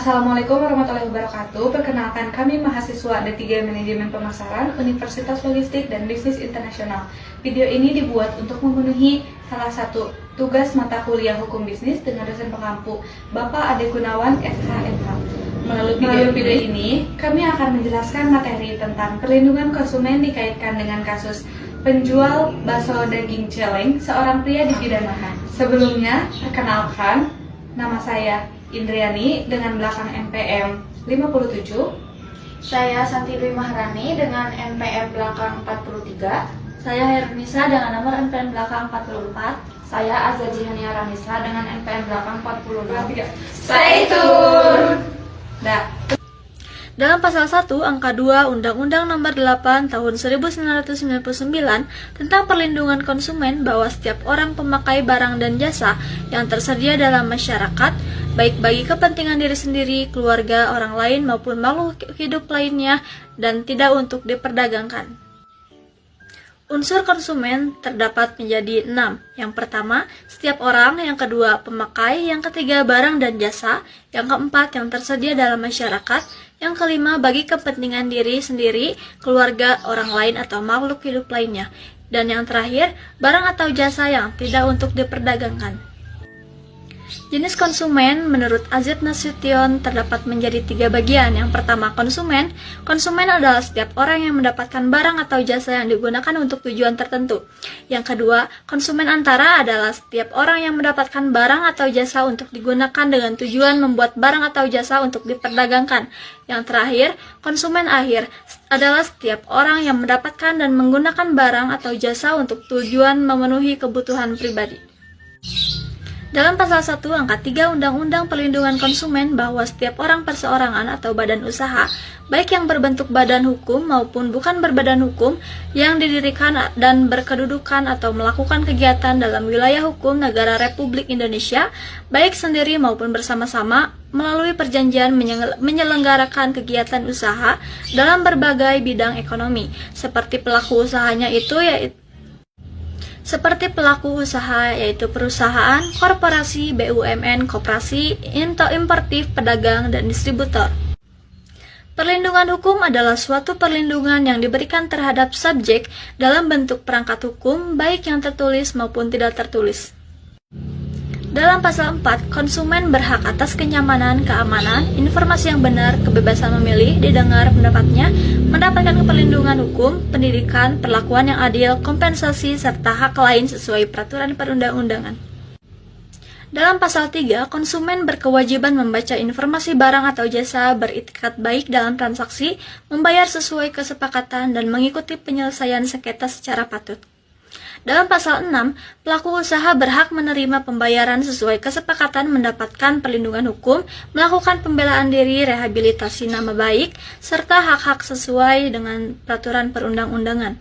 Assalamualaikum warahmatullahi wabarakatuh. Perkenalkan, kami mahasiswa D3 Manajemen Pemasaran Universitas Logistik dan Bisnis Internasional. Video ini dibuat untuk memenuhi salah satu tugas mata kuliah Hukum Bisnis dengan dosen pengampu, Bapak Ade Gunawan, SHMH. Melalui video ini, kami akan menjelaskan materi tentang perlindungan konsumen dikaitkan dengan kasus penjual bakso daging celeng seorang pria dipidanakan. Sebelumnya, perkenalkan, nama saya Indriani dengan belakang NPM 57. Saya Santi Dwi Maharani dengan NPM belakang 43. Saya Hernisa dengan nomor NPM belakang 44. Saya Azaji Hania Ramisa dengan NPM belakang 46. Stay tune. Dalam pasal 1 angka 2 Undang-Undang Nomor 8 Tahun 1999 tentang perlindungan konsumen bahwa setiap orang pemakai barang dan jasa yang tersedia dalam masyarakat, baik bagi kepentingan diri sendiri, keluarga, orang lain maupun makhluk hidup lainnya, dan tidak untuk diperdagangkan. Unsur konsumen terdapat menjadi 6. Yang pertama, setiap orang. Yang kedua, pemakai. Yang ketiga, barang dan jasa. Yang keempat, yang tersedia dalam masyarakat. Yang kelima, bagi kepentingan diri sendiri, keluarga, orang lain, atau makhluk hidup lainnya. Dan yang terakhir, barang atau jasa yang tidak untuk diperdagangkan. Jenis konsumen menurut Azid Nasution terdapat menjadi 3 bagian. Yang pertama, konsumen. Konsumen adalah setiap orang yang mendapatkan barang atau jasa yang digunakan untuk tujuan tertentu. Yang kedua, konsumen antara adalah setiap orang yang mendapatkan barang atau jasa untuk digunakan dengan tujuan membuat barang atau jasa untuk diperdagangkan. Yang terakhir, konsumen akhir adalah setiap orang yang mendapatkan dan menggunakan barang atau jasa untuk tujuan memenuhi kebutuhan pribadi. Dalam pasal 1 angka 3 Undang-Undang Perlindungan Konsumen bahwa setiap orang perseorangan atau badan usaha, baik yang berbentuk badan hukum maupun bukan berbadan hukum, yang didirikan dan berkedudukan atau melakukan kegiatan dalam wilayah hukum negara Republik Indonesia, baik sendiri maupun bersama-sama, melalui perjanjian menyelenggarakan kegiatan usaha dalam berbagai bidang ekonomi, seperti pelaku usahanya yaitu perusahaan, korporasi, BUMN, koperasi, importif, pedagang, dan distributor. Perlindungan hukum adalah suatu perlindungan yang diberikan terhadap subjek dalam bentuk perangkat hukum, baik yang tertulis maupun tidak tertulis. Dalam pasal 4, konsumen berhak atas kenyamanan, keamanan, informasi yang benar, kebebasan memilih, didengar pendapatnya, mendapatkan perlindungan hukum, pendidikan, perlakuan yang adil, kompensasi, serta hak lain sesuai peraturan perundang-undangan. Dalam pasal 3, konsumen berkewajiban membaca informasi barang atau jasa, beritikat baik dalam transaksi, membayar sesuai kesepakatan, dan mengikuti penyelesaian sengketa secara patut. Dalam pasal 6, pelaku usaha berhak menerima pembayaran sesuai kesepakatan, mendapatkan perlindungan hukum, melakukan pembelaan diri, rehabilitasi nama baik, serta hak-hak sesuai dengan peraturan perundang-undangan.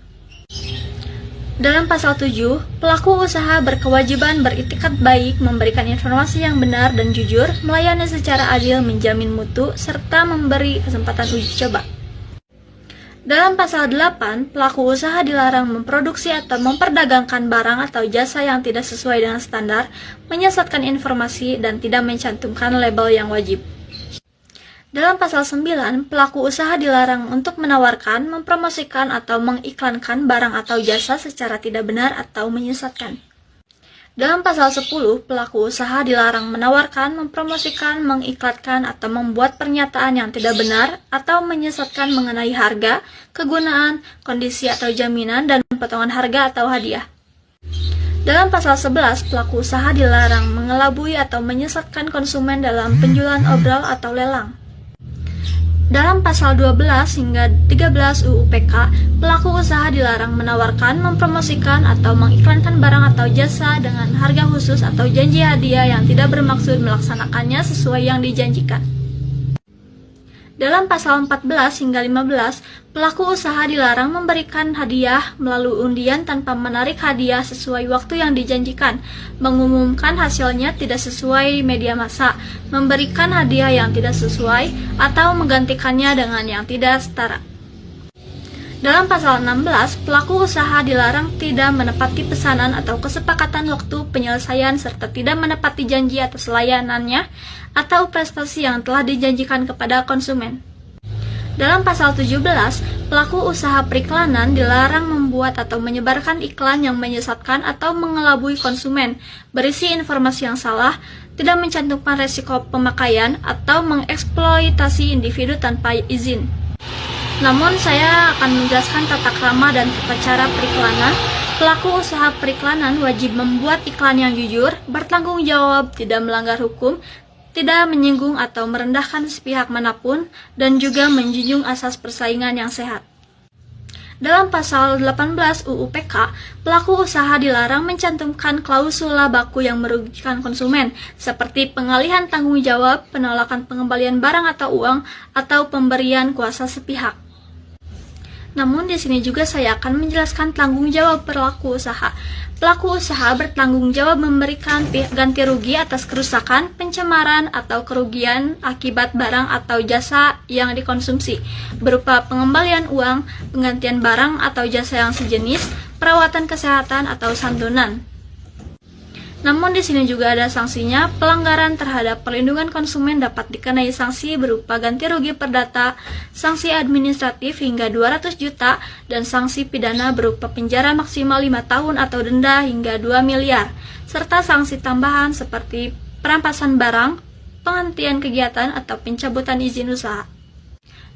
Dalam pasal 7, pelaku usaha berkewajiban beritikat baik, memberikan informasi yang benar dan jujur, melayani secara adil, menjamin mutu, serta memberi kesempatan uji coba. Dalam pasal 8, pelaku usaha dilarang memproduksi atau memperdagangkan barang atau jasa yang tidak sesuai dengan standar, menyesatkan informasi, dan tidak mencantumkan label yang wajib. Dalam pasal 9, pelaku usaha dilarang untuk menawarkan, mempromosikan, atau mengiklankan barang atau jasa secara tidak benar atau menyesatkan. Dalam pasal 10, pelaku usaha dilarang menawarkan, mempromosikan, mengiklankan, atau membuat pernyataan yang tidak benar atau menyesatkan mengenai harga, kegunaan, kondisi atau jaminan, dan potongan harga atau hadiah. Dalam pasal 11, pelaku usaha dilarang mengelabui atau menyesatkan konsumen dalam penjualan obrol atau lelang. Dalam pasal 12 hingga 13 UU PK, pelaku usaha dilarang menawarkan, mempromosikan, atau mengiklankan barang atau jasa dengan harga khusus atau janji hadiah yang tidak bermaksud melaksanakannya sesuai yang dijanjikan. Dalam pasal 14 hingga 15, pelaku usaha dilarang memberikan hadiah melalui undian tanpa menarik hadiah sesuai waktu yang dijanjikan, mengumumkan hasilnya tidak sesuai media massa, memberikan hadiah yang tidak sesuai, atau menggantikannya dengan yang tidak setara. Dalam pasal 16, pelaku usaha dilarang tidak menepati pesanan atau kesepakatan waktu penyelesaian serta tidak menepati janji atas layanannya atau prestasi yang telah dijanjikan kepada konsumen. Dalam pasal 17, pelaku usaha periklanan dilarang membuat atau menyebarkan iklan yang menyesatkan atau mengelabui konsumen, berisi informasi yang salah, tidak mencantumkan resiko pemakaian, atau mengeksploitasi individu tanpa izin. Namun, saya akan menjelaskan tata krama dan tata cara periklanan. Pelaku usaha periklanan wajib membuat iklan yang jujur, bertanggung jawab, tidak melanggar hukum, tidak menyinggung atau merendahkan sepihak manapun, dan juga menjunjung asas persaingan yang sehat. Dalam pasal 18 UU PK, pelaku usaha dilarang mencantumkan klausula baku yang merugikan konsumen, seperti pengalihan tanggung jawab, penolakan pengembalian barang atau uang, atau pemberian kuasa sepihak. Namun di sini juga saya akan menjelaskan tanggung jawab pelaku usaha. Pelaku usaha bertanggung jawab memberikan ganti rugi atas kerusakan, pencemaran, atau kerugian akibat barang atau jasa yang dikonsumsi, berupa pengembalian uang, penggantian barang atau jasa yang sejenis, perawatan kesehatan, atau santunan. Namun di sini juga ada sanksinya. Pelanggaran terhadap perlindungan konsumen dapat dikenai sanksi berupa ganti rugi perdata, sanksi administratif hingga 200 juta, dan sanksi pidana berupa penjara maksimal 5 tahun atau denda hingga 2 miliar, serta sanksi tambahan seperti perampasan barang, penghentian kegiatan, atau pencabutan izin usaha.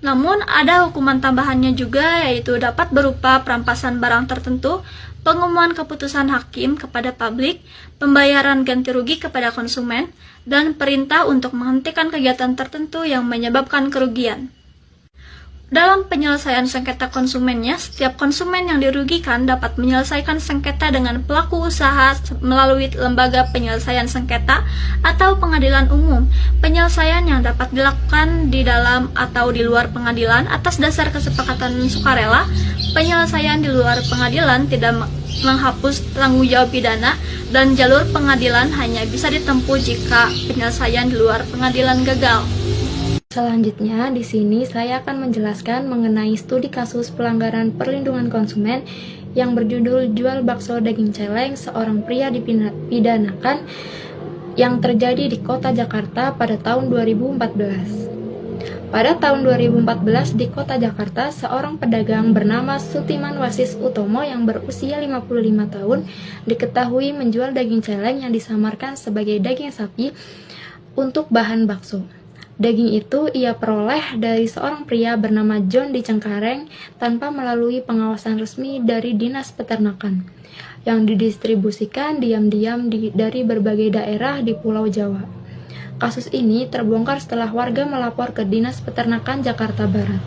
Namun ada hukuman tambahannya juga, yaitu dapat berupa perampasan barang tertentu, pengumuman keputusan hakim kepada publik, pembayaran ganti rugi kepada konsumen, dan perintah untuk menghentikan kegiatan tertentu yang menyebabkan kerugian. Dalam penyelesaian sengketa konsumennya, setiap konsumen yang dirugikan dapat menyelesaikan sengketa dengan pelaku usaha melalui lembaga penyelesaian sengketa atau pengadilan umum. Penyelesaian yang dapat dilakukan di dalam atau di luar pengadilan atas dasar kesepakatan sukarela. Penyelesaian di luar pengadilan tidak menghapus tanggung jawab pidana, dan jalur pengadilan hanya bisa ditempuh jika penyelesaian di luar pengadilan gagal. Selanjutnya, di sini saya akan menjelaskan mengenai studi kasus pelanggaran perlindungan konsumen yang berjudul Jual Bakso Daging Celeng Seorang Pria Dipidanakan yang terjadi di Kota Jakarta pada tahun 2014. Pada tahun 2014 di Kota Jakarta, seorang pedagang bernama Sutiman Wasis Utomo yang berusia 55 tahun diketahui menjual daging celeng yang disamarkan sebagai daging sapi untuk bahan bakso. Daging itu ia peroleh dari seorang pria bernama John di Cengkareng tanpa melalui pengawasan resmi dari Dinas Peternakan, yang didistribusikan diam-diam dari berbagai daerah di Pulau Jawa. Kasus ini terbongkar setelah warga melapor ke Dinas Peternakan Jakarta Barat.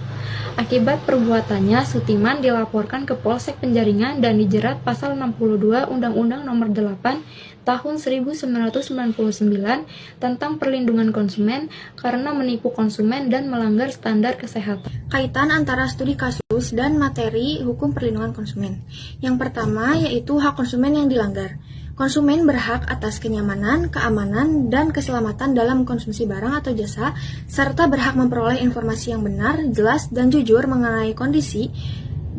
Akibat perbuatannya, Sutiman dilaporkan ke Polsek Penjaringan dan dijerat pasal 62 Undang-Undang Nomor 8 Tahun 1999 tentang perlindungan konsumen karena menipu konsumen dan melanggar standar kesehatan. Kaitan antara studi kasus dan materi hukum perlindungan konsumen. Yang pertama yaitu hak konsumen yang dilanggar. Konsumen berhak atas kenyamanan, keamanan, dan keselamatan dalam konsumsi barang atau jasa, serta berhak memperoleh informasi yang benar, jelas, dan jujur mengenai kondisi,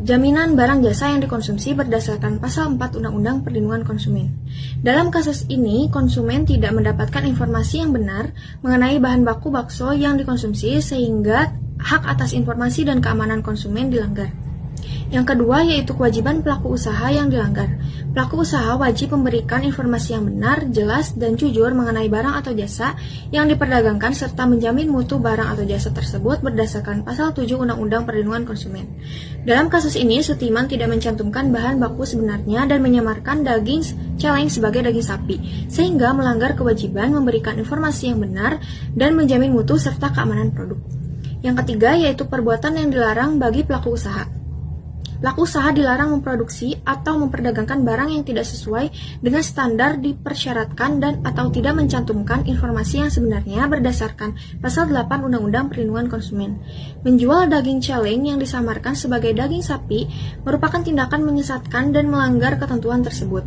jaminan barang jasa yang dikonsumsi berdasarkan pasal 4 Undang-Undang Perlindungan Konsumen. Dalam kasus ini, konsumen tidak mendapatkan informasi yang benar mengenai bahan baku bakso yang dikonsumsi sehingga hak atas informasi dan keamanan konsumen dilanggar. Yang kedua yaitu kewajiban pelaku usaha yang dilanggar. Pelaku usaha wajib memberikan informasi yang benar, jelas, dan jujur mengenai barang atau jasa yang diperdagangkan serta menjamin mutu barang atau jasa tersebut berdasarkan pasal 7 Undang-Undang Perlindungan Konsumen. Dalam kasus ini, Sutiman tidak mencantumkan bahan baku sebenarnya dan menyamarkan daging celeng sebagai daging sapi, sehingga melanggar kewajiban memberikan informasi yang benar dan menjamin mutu serta keamanan produk. Yang ketiga yaitu perbuatan yang dilarang bagi pelaku usaha. Pelaku usaha dilarang memproduksi atau memperdagangkan barang yang tidak sesuai dengan standar dipersyaratkan dan atau tidak mencantumkan informasi yang sebenarnya berdasarkan pasal 8 Undang-Undang Perlindungan Konsumen. Menjual daging celeng yang disamarkan sebagai daging sapi merupakan tindakan menyesatkan dan melanggar ketentuan tersebut.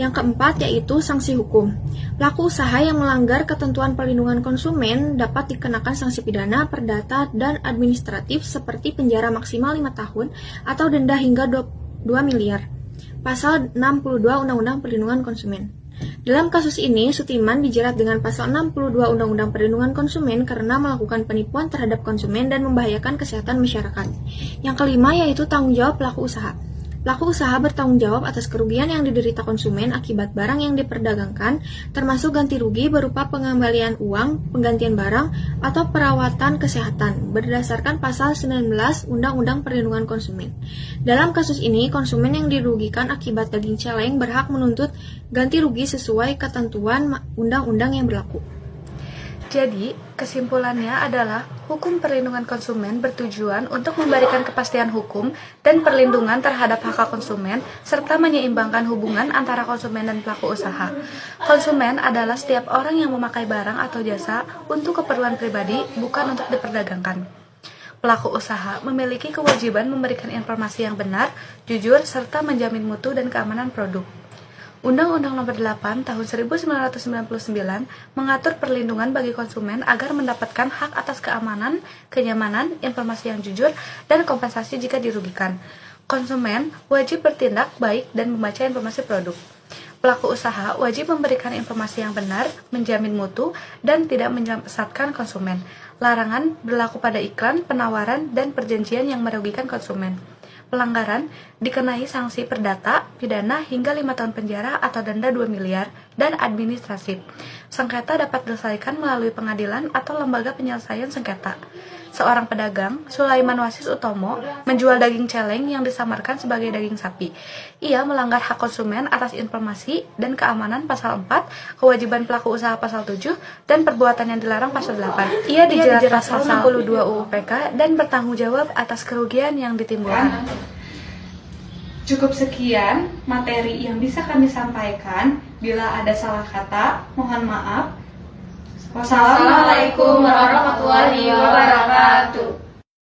Yang keempat yaitu sanksi hukum. Pelaku usaha yang melanggar ketentuan perlindungan konsumen dapat dikenakan sanksi pidana, perdata, dan administratif seperti penjara maksimal 5 tahun atau denda hingga 2 miliar. Pasal 62 Undang-Undang Perlindungan Konsumen. Dalam kasus ini, Sutiman dijerat dengan pasal 62 Undang-Undang Perlindungan Konsumen karena melakukan penipuan terhadap konsumen dan membahayakan kesehatan masyarakat. Yang kelima yaitu tanggung jawab pelaku usaha. Pelaku usaha bertanggung jawab atas kerugian yang diderita konsumen akibat barang yang diperdagangkan, termasuk ganti rugi berupa pengembalian uang, penggantian barang, atau perawatan kesehatan, berdasarkan pasal 19 Undang-Undang Perlindungan Konsumen. Dalam kasus ini, konsumen yang dirugikan akibat daging celeng berhak menuntut ganti rugi sesuai ketentuan undang-undang yang berlaku. Jadi, kesimpulannya adalah hukum perlindungan konsumen bertujuan untuk memberikan kepastian hukum dan perlindungan terhadap hak konsumen serta menyeimbangkan hubungan antara konsumen dan pelaku usaha. Konsumen adalah setiap orang yang memakai barang atau jasa untuk keperluan pribadi, bukan untuk diperdagangkan. Pelaku usaha memiliki kewajiban memberikan informasi yang benar, jujur, serta menjamin mutu dan keamanan produk. Undang-Undang Nomor 8 Tahun 1999 mengatur perlindungan bagi konsumen agar mendapatkan hak atas keamanan, kenyamanan, informasi yang jujur, dan kompensasi jika dirugikan. Konsumen wajib bertindak baik dan membaca informasi produk. Pelaku usaha wajib memberikan informasi yang benar, menjamin mutu, dan tidak menyesatkan konsumen. Larangan berlaku pada iklan, penawaran, dan perjanjian yang merugikan konsumen. Pelanggaran dikenai sanksi perdata, pidana hingga 5 tahun penjara atau denda 2 miliar, dan administratif. Sengketa dapat diselesaikan melalui pengadilan atau lembaga penyelesaian sengketa. Seorang pedagang, Sulaiman Wasis Utomo, menjual daging celeng yang disamarkan sebagai daging sapi. Ia melanggar hak konsumen atas informasi dan keamanan pasal 4, kewajiban pelaku usaha pasal 7, dan perbuatan yang dilarang pasal 8. Ia dijerat pasal 62 UU PK dan bertanggung jawab atas kerugian yang ditimbulkan. Cukup sekian materi yang bisa kami sampaikan. Bila ada salah kata, mohon maaf. Wassalamualaikum warahmatullahi wabarakatuh.